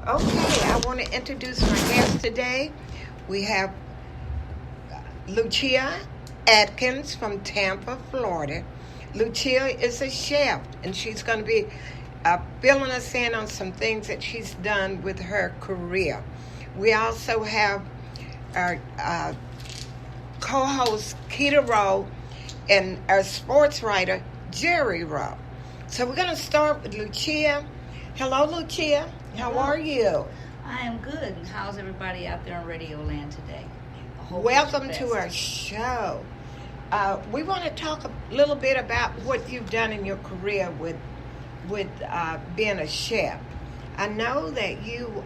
Okay, I want to introduce my guest today. We have Lucia Atkins from Tampa, Florida. Lucia is a chef, and she's going to be filling us in on some things that she's done with her career. We also have our co-host Keita Rowe and our sports writer Jerry Rowe. So we're going to start with Lucia. Hello, Lucia. How Hello. are you? I am good. And how's everybody out there in Radio Land today? I hope Welcome it's to the our best. show. We want to talk a little bit about what you've done in your career with being a chef. I know that you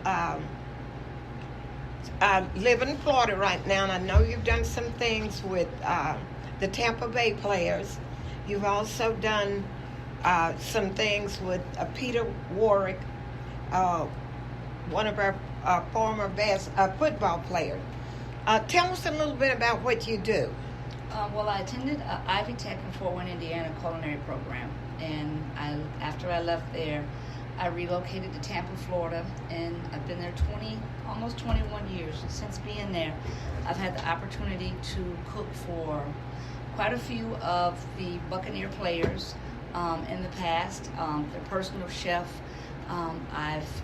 live in Florida right now, and I know you've done some things with the Tampa Bay Players. You've also done some things with Peter Warwick, one of our former best football players. Tell us a little bit about what you do. Well, I attended Ivy Tech in Fort Wayne, Indiana culinary program, and after I left there, I relocated to Tampa, Florida, and I've been there almost 21 years. And since being there, I've had the opportunity to cook for quite a few of the Buccaneer players in the past. Their personal chef. I've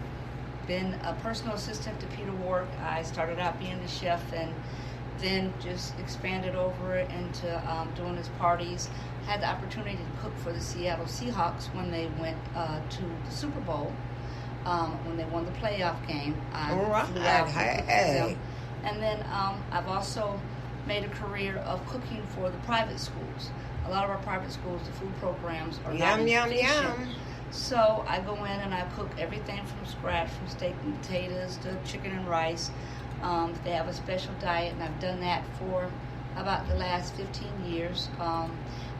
been a personal assistant to Peter Warwick. I started out being the chef and then just expanded over into doing his parties. Had the opportunity to cook for the Seattle Seahawks when they went to the Super Bowl, when they won the playoff game. I All right, flew out to cook for hey. them. And then I've also made a career of cooking for the private schools. A lot of our private schools, the food programs are not Yum, efficient. yum. So I go in and I cook everything from scratch, from steak and potatoes to chicken and rice. They have a special diet, and I've done that for about the last 15 years.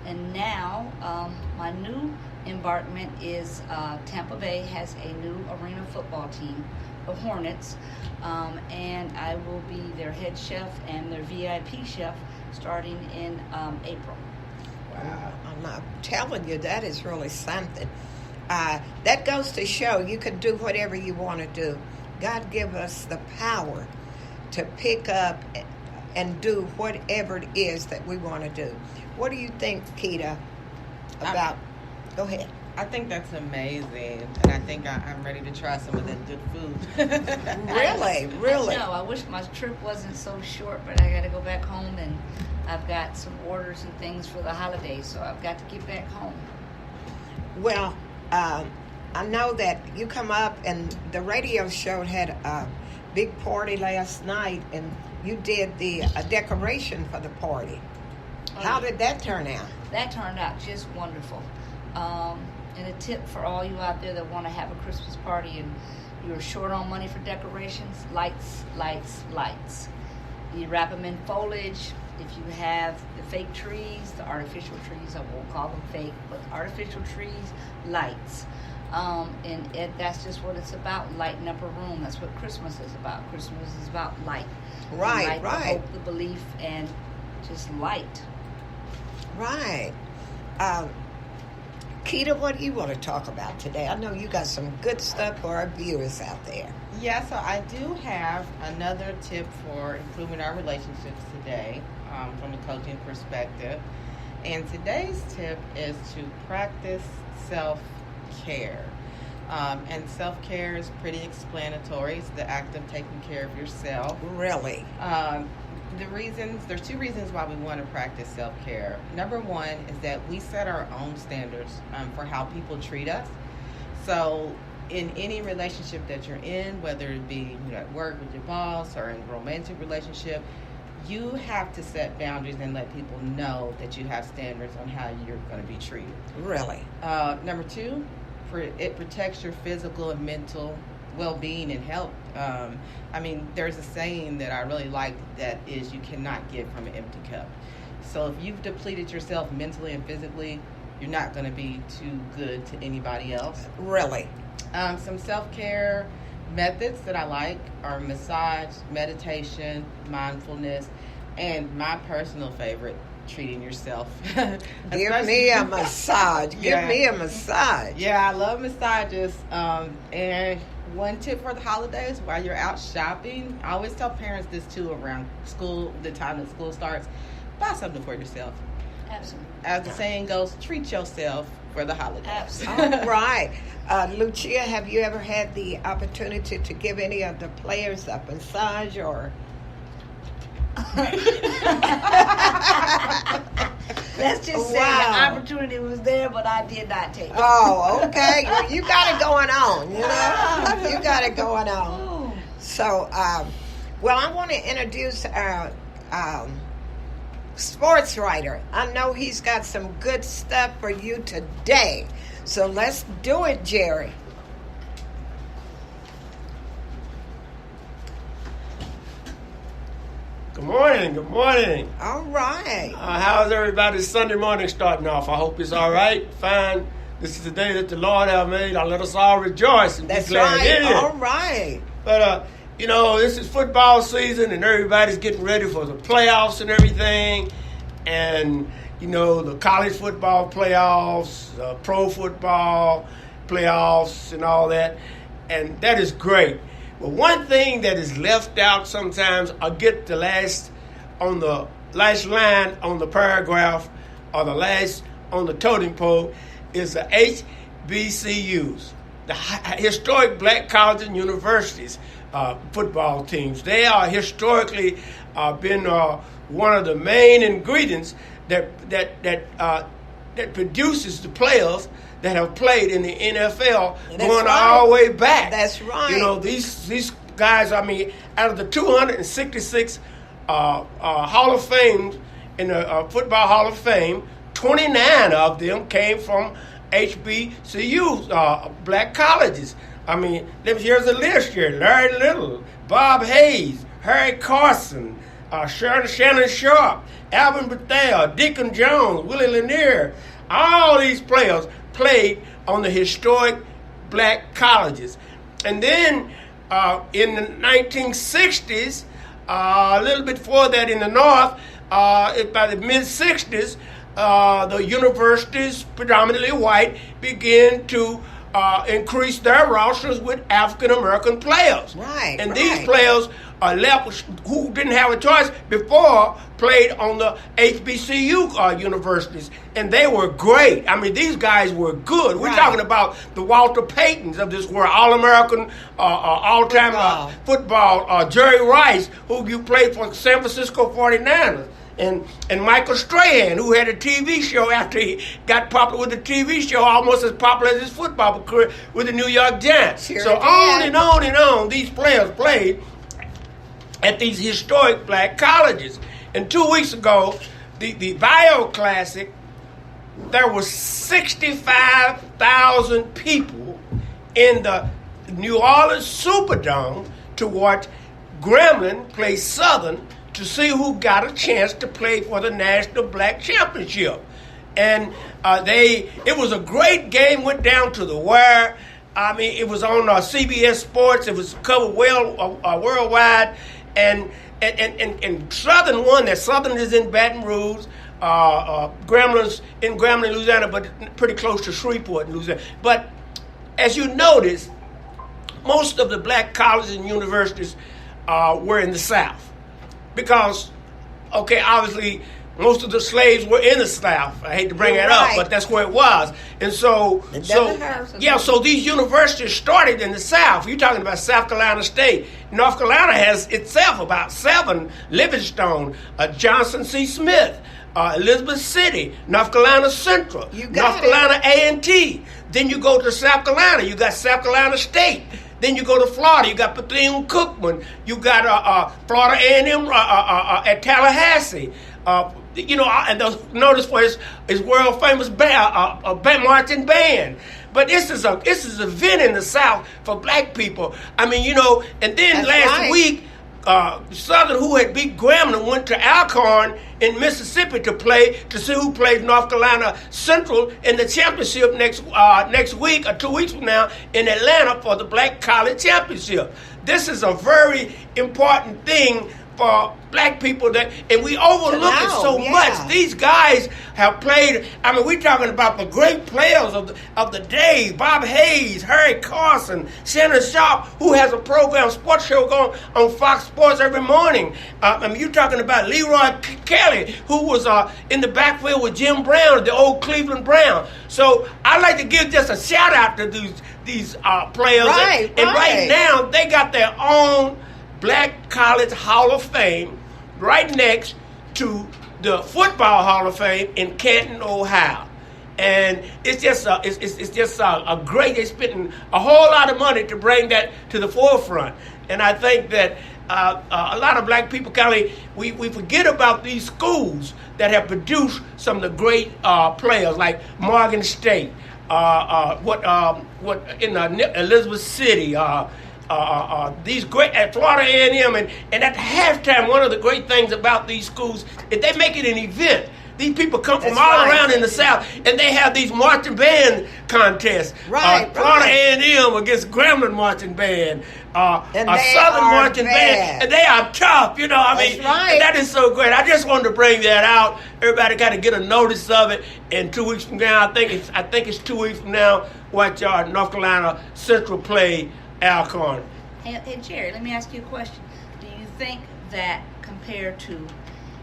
And now my new embarkment is Tampa Bay has a new arena football team, the Hornets, and I will be their head chef and their VIP chef starting in April. Wow, I'm telling you, that is really something. That goes to show you can do whatever you want to do. God give us the power to pick up and do whatever it is that we want to do. What do you think, Keita, about... Go ahead. I think that's amazing, and I think I'm ready to try some of that good food. Really? No, I wish my trip wasn't so short, but I got to go back home, and I've got some orders and things for the holidays, so I've got to get back home. Well, I know that you come up, and the radio show had a big party last night, and you did the decoration for the party. How did that turn out? That turned out just wonderful. And a tip for all you out there that want to have a Christmas party and you're short on money for decorations: lights, lights, lights. You wrap them in foliage. If you have the fake trees, the artificial trees, I won't call them fake, but artificial trees, lights. That's just what it's about, lighting up a room. That's what Christmas is about. Christmas is about light. Right. The hope, the belief, and just light. Right. Keita, what do you want to talk about today? I know you got some good stuff for our viewers out there. Yeah, so I do have another tip for improving our relationships today from a coaching perspective. And today's tip is to practice self-care. And self-care is pretty explanatory. It's the act of taking care of yourself. Really? There's two reasons why we want to practice self-care. Number one is that we set our own standards for how people treat us. So in any relationship that you're in, whether it be at work with your boss or in a romantic relationship, you have to set boundaries and let people know that you have standards on how you're going to be treated. Really? Number two, it protects your physical and mental well-being and health. There's a saying that I really like that is, you cannot give from an empty cup. So if you've depleted yourself mentally and physically, you're not going to be too good to anybody else. Really? Some self-care methods that I like are massage, meditation, mindfulness, and my personal favorite, treating yourself. Give me a massage. Give me a massage. Yeah, I love massages. And one tip for the holidays, while you're out shopping, I always tell parents this too around school, the time that school starts, buy something for yourself. Absolutely. As the saying goes, treat yourself for the holidays. Absolutely. All right. Lucia, have you ever had the opportunity to give any of the players a massage or... Let's just say the opportunity was there, but I did not take it. Oh, okay. You got it going on, you know? You got it going on. So, well, I want to introduce our sports writer. I know he's got some good stuff for you today. So let's do it, Jerry. Good morning. Good morning. All right. How's everybody's Sunday morning starting off? I hope it's all right. Fine. This is the day that the Lord has made. Let us all rejoice and That's be glad in it. All right. But, you know, this is football season and everybody's getting ready for the playoffs and everything. And, you know, the college football playoffs, pro football playoffs and all that. And that is great. But one thing that is left out sometimes, I'll get the last line on the paragraph or the last on the totem pole is the HBCUs, the historic black colleges and universities football teams. They are historically been one of the main ingredients that produces the players that have played in the NFL going all the way back. That's right. You know, these guys, I mean, out of the 266 Hall of Fame in the Football Hall of Fame, 29 of them came from HBCUs, black colleges. I mean, here's a list here. Larry Little, Bob Hayes, Harry Carson, Shannon Sharp, Alvin Bethel, Deacon Jones, Willie Lanier. All these players played on the historic black colleges. And then in the 1960s, a little bit before that in the North, by the mid-60s, the universities, predominantly white, began to increase their rosters with African-American players. Right. And these players who didn't have a choice before played on the HBCU universities, and they were great. I mean, these guys were good. We're talking about the Walter Paytons of this world, All-American, all-time football, Jerry Rice, who you played for San Francisco 49ers. And Michael Strahan, who had a TV show after he got popular with the TV show, almost as popular as his football career with the New York Giants. So on and on and on, these players played at these historic black colleges. And 2 weeks ago, the Bio Classic, there were 65,000 people in the New Orleans Superdome to watch Grambling play Southern to see who got a chance to play for the National Black Championship. And it was a great game, went down to the wire. I mean, it was on CBS Sports. It was covered worldwide. And Southern won that. Southern is in Baton Rouge. Grambling's in Grambling, Louisiana, but pretty close to Shreveport, Louisiana. But as you notice, most of the black colleges and universities were in the South. Because, obviously, most of the slaves were in the South. I hate to bring that up, but that's where it was. And so these universities started in the South. You're talking about South Carolina State. North Carolina has itself about 7, Livingstone, Johnson C. Smith, Elizabeth City, North Carolina Central, North Carolina A&T. Then you go to South Carolina, you got South Carolina State. Then you go to Florida, you got Bethune-Cookman, you got Florida A&M at Tallahassee. And notice for his world famous marching band. But this is an event in the South for black people. I mean, and then last week, Southern, who had beat Grambling, went to Alcorn in Mississippi to see who plays North Carolina Central in the championship next week or 2 weeks from now in Atlanta for the Black College Championship. This is a very important thing for black people and we overlook it so much. These guys have played. I mean, we're talking about the great players of the day: Bob Hayes, Harry Carson, Shannon Sharp, who has a program, sports show going on Fox Sports every morning. I mean, you're talking about Leroy Kelly, who was in the backfield with Jim Brown, the old Cleveland Brown. So I'd like to give just a shout out to these players. Right, and right now they got their own Black College Hall of Fame right next to the Football Hall of Fame in Canton, Ohio. And it's just a great, they're spending a whole lot of money to bring that to the forefront. And I think that a lot of black people we forget about these schools that have produced some of the great players like Morgan State, what in Elizabeth City, these great at Florida A&M, and at halftime, one of the great things about these schools is they make it an event. These people come from all around in the South, and they have these marching band contests. Florida A&M against Grambling marching band, a Southern marching band, and they are tough. You know, I mean, that is so great. I just wanted to bring that out. Everybody got to get a notice of it. And 2 weeks from now, I think it's 2 weeks from now, watch North Carolina Central play Alcorn. Hey, Jerry, let me ask you a question. Do you think that compared to,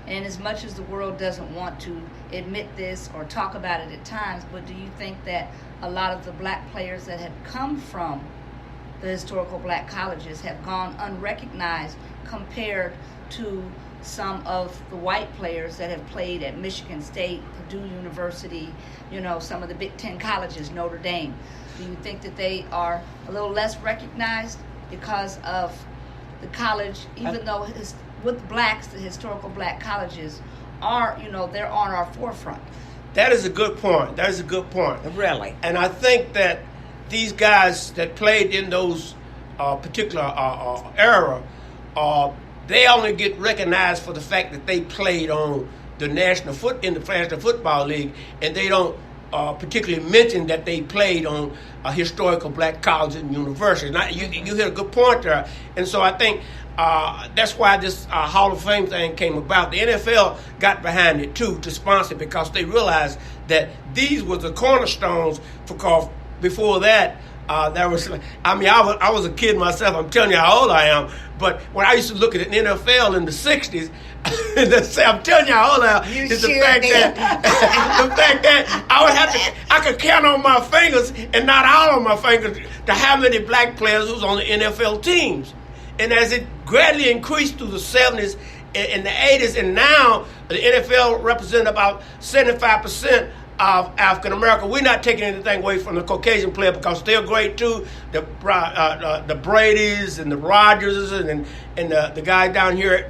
and as much as the world doesn't want to admit this or talk about it at times, but do you think that a lot of the black players that have come from the historical black colleges have gone unrecognized compared to some of the white players that have played at Michigan State, Purdue University, you know, some of the Big Ten colleges, Notre Dame? Do you think that they are a little less recognized because of the college, even though with blacks, the historical black colleges are, you know, they're on our forefront? That is a good point. That is a good point. Really. And I think that these guys that played in those particular era, they only get recognized for the fact that they played on the National Football League, and they don't particularly mention that they played on a historical black college and university. Now, you hit a good point there. And so I think that's why this Hall of Fame thing came about. The NFL got behind it, too, to sponsor it, because they realized that these were the cornerstones. Because before that, there was, I mean, I was a kid myself. I'm telling you how old I am. But when I used to look at the NFL in the 60s, I'm telling you how old I am. It's the fact that I could count on my fingers, and not all on my fingers, to how many black players was on the NFL teams. And as it gradually increased through the 70s and the 80s, and now the NFL represents about 75% of African American. We're not taking anything away from the Caucasian player, because they're great too. The Bradys and the Rodgers and the guy down here at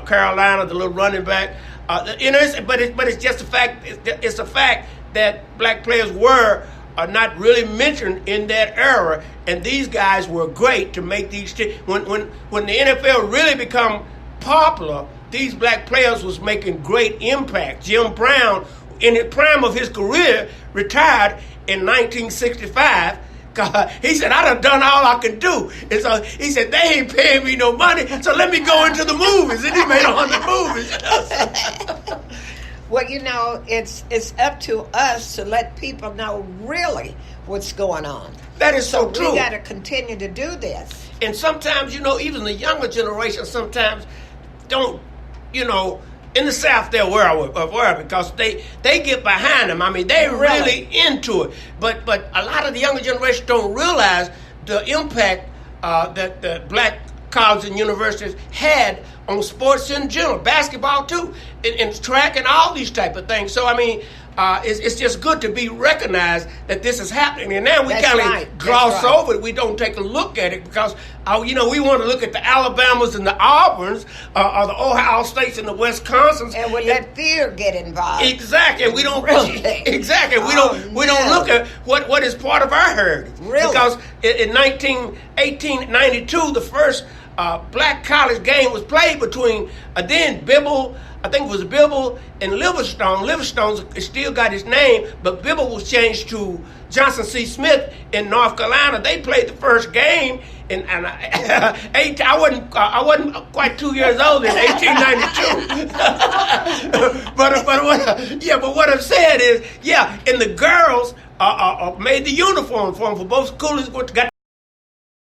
Carolina, the little running back. But it's just a fact. It's a fact that black players were not really mentioned in that era, and these guys were great to make these. When the NFL really become popular, these black players was making great impact. Jim Brown, in the prime of his career, retired in 1965. He said, I done all I could do. And so he said, they ain't paying me no money, so let me go into the movies. And he made 100 movies. Well, you know, it's up to us to let people know really what's going on. That is so true. We got to continue to do this. And sometimes, you know, even the younger generation sometimes don't, you know, in the South they're aware because they get behind them. I mean, they're really into it. But a lot of the younger generation don't realize the impact that the black colleges and universities had on sports in general, basketball too, and track and all these type of things. So I mean, it's just good to be recognized that this is happening. And now we kind of gloss over it. We don't take a look at it because, you know, we want to look at the Alabamas and the Auburns, or the Ohio States and the Wisconsins, and we let fear get involved. Exactly. And we don't exactly. We don't look at what is part of our heritage. Really? Because in 1892, the first black college game was played between then Bibble I think it was Bibble and Livingstone. Livingstone still got his name, but Bibble was changed to Johnson C. Smith in North Carolina. They played the first game, and I wasn't quite 2 years old in 1892. but what I'm saying is, and the girls made the uniform for them for both schools. Got